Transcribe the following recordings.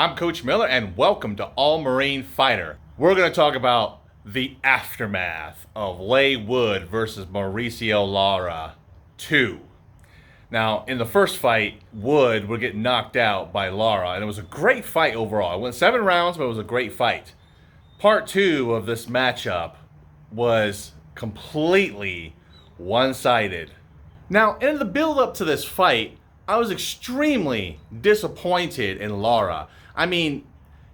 I'm Coach Miller, and welcome to All Marine Fighter. We're going to talk about the aftermath of Leigh versus Mauricio Lara 2. Now, in the first fight, Wood would get knocked out by Lara, and it was a great fight overall. It went 7 rounds, but it was a great fight. Part 2 of this matchup was completely one-sided. Now, in the build-up to this fight, I was extremely disappointed in Lara. I mean,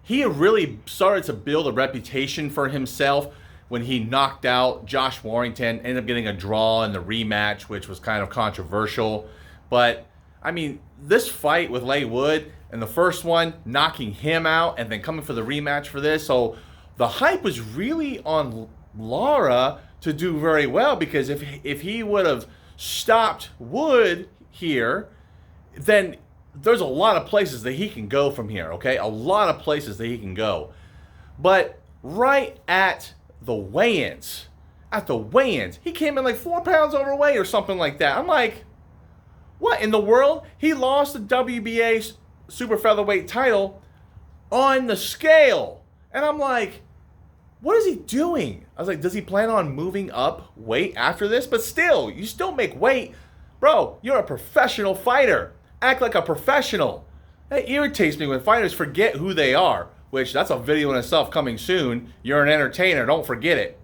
he really started to build a reputation for himself when he knocked out Josh Warrington, ended up getting a draw in the rematch, which was kind of controversial. But, I mean, this fight with Leigh Wood and the first one, knocking him out and then coming for the rematch for this. So the hype was really on Lara to do very well, because if he would have stopped Wood here, then there's a lot of places that he can go from here, okay? A lot of places that he can go. But right at the weigh-ins, he came in like 4 pounds overweight or something like that. I'm like, what in the world? He lost the WBA super featherweight title on the scale. And I'm like, what is he doing? I was like, does he plan on moving up weight after this? But still, you still make weight. Bro, you're a professional fighter. Act like a professional. That irritates me when fighters forget who they are, which that's a video in itself coming soon. You're an entertainer, don't forget it.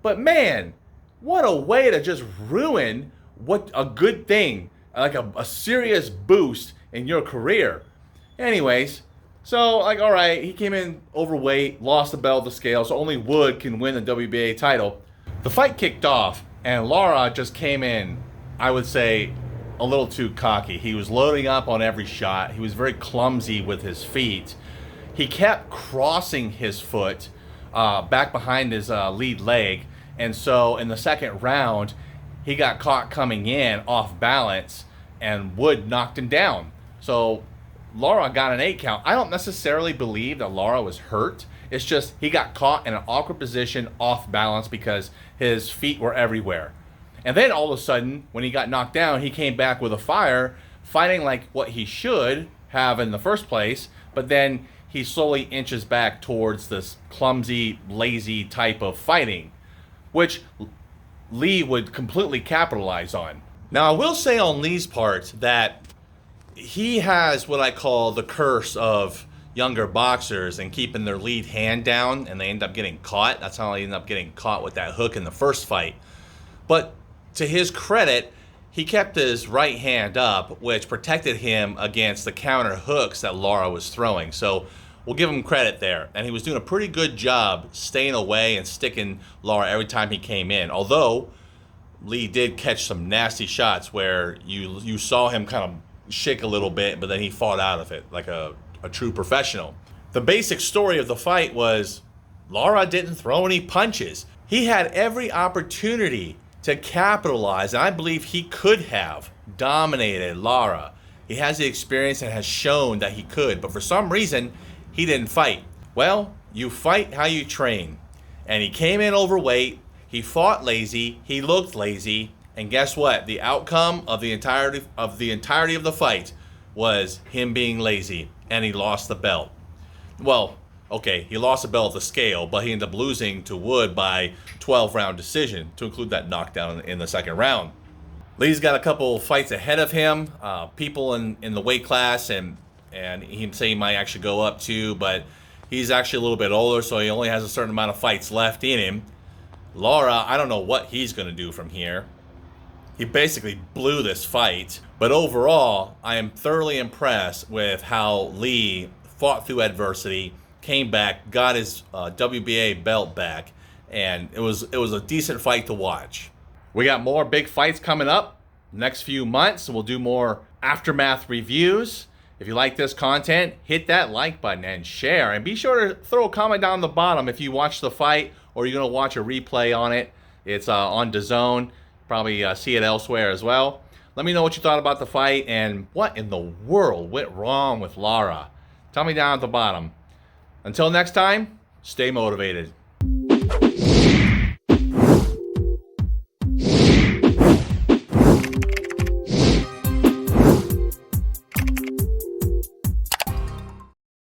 But man, what a way to just ruin what a good thing, like a serious boost in your career. Anyways, so like, all right, he came in overweight, lost the belt, the scale, so only Wood can win the WBA title. The fight kicked off, and Lara just came in, I would say, a little too cocky. He was loading up on every shot. He was very clumsy with his feet. He kept crossing his foot back behind his lead leg. And so in the second round, he got caught coming in off balance, and Wood knocked him down. So Lara got an 8 count. I don't necessarily believe that Lara was hurt. It's just he got caught in an awkward position off balance because his feet were everywhere. And then all of a sudden, when he got knocked down, he came back with a fire, fighting like what he should have in the first place. But then he slowly inches back towards this clumsy, lazy type of fighting, which Leigh would completely capitalize on. Now, I will say on Leigh's part that he has what I call the curse of younger boxers and keeping their lead hand down, and they end up getting caught. That's how they end up getting caught with that hook in the first fight. But to his credit, he kept his right hand up, which protected him against the counter hooks that Lara was throwing. So we'll give him credit there. And he was doing a pretty good job staying away and sticking Lara every time he came in. Although Leigh did catch some nasty shots where you saw him kind of shake a little bit, but then he fought out of it like a true professional. The basic story of the fight was Lara didn't throw any punches. He had every opportunity to capitalize, and I believe he could have dominated Lara. He has the experience and has shown that he could, but for some reason, he didn't fight. Well, you fight how you train. And he came in overweight, he fought lazy, he looked lazy, and guess what? The outcome of the entirety of the fight was him being lazy, and he lost the belt. Well, okay, he lost the belt at the scale, but he ended up losing to Wood by 12-round decision, to include that knockdown in the second round. Leigh's got a couple fights ahead of him, people in the weight class, and he'd say he might actually go up too, but he's actually a little bit older, so he only has a certain amount of fights left in him. Lara, I don't know what he's going to do from here. He basically blew this fight, but overall, I am thoroughly impressed with how Leigh fought through adversity, came back, got his WBA belt back, and it was a decent fight to watch. We got more big fights coming up next few months, and we'll do more aftermath reviews. If you like this content, hit that like button and share, and be sure to throw a comment down the bottom if you watch the fight or you're going to watch a replay on it. It's on DAZN. Probably see it elsewhere as well. Let me know what you thought about the fight and what in the world went wrong with Lara. Tell me down at the bottom. Until next time, stay motivated.